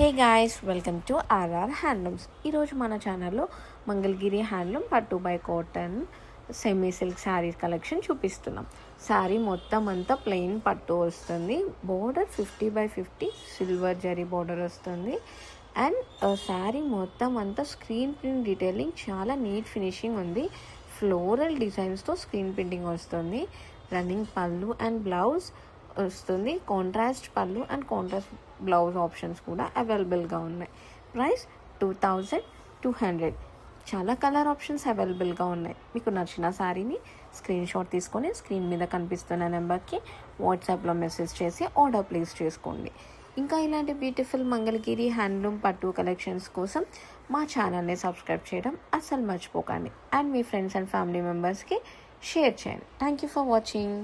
Hey guys, welcome to RR handlooms. ఈరోజు మన ఛానల్లో మంగళగిరి హ్యాండ్లూమ్ పట్టు by cotton semi silk sari collection చూపిస్తున్నాం. శారీ మొత్తం అంతా ప్లెయిన్ పట్టు వస్తుంది. బోర్డర్ 50/50 సిల్వర్ జరీ బోర్డర్ వస్తుంది. అండ్ శారీ మొత్తం అంతా స్క్రీన్ ప్రింట్ డీటెయిలింగ్, చాలా నీట్ ఫినిషింగ్ ఉంది. ఫ్లోరల్ డిజైన్స్తో స్క్రీన్ ప్రింటింగ్ వస్తుంది. రన్నింగ్ పళ్ళు అండ్ బ్లౌజ్ వస్తుంది. కాంట్రాస్ట్ పళ్ళు అండ్ కాంట్రాస్ట్ బ్లౌజ్ ఆప్షన్స్ కూడా అవైలబుల్గా ఉన్నాయి. ప్రైస్ 2200. చాలా కలర్ ఆప్షన్స్ అవైలబుల్గా ఉన్నాయి. మీకు నచ్చిన శారీని స్క్రీన్ షాట్ తీసుకొని స్క్రీన్ మీద కనిపిస్తున్న నెంబర్కి వాట్సాప్లో మెసేజ్ చేసి ఆర్డర్ ప్లేస్ చేసుకోండి. ఇంకా ఇలాంటి బ్యూటిఫుల్ మంగళగిరి హ్యాండ్లూమ్ పట్టు కలెక్షన్స్ కోసం మా ఛానల్ని సబ్స్క్రైబ్ చేయడం అస్సలు మర్చిపోకండి. And me friends and family మెంబర్స్కి షేర్ చేయండి. Thank you for watching.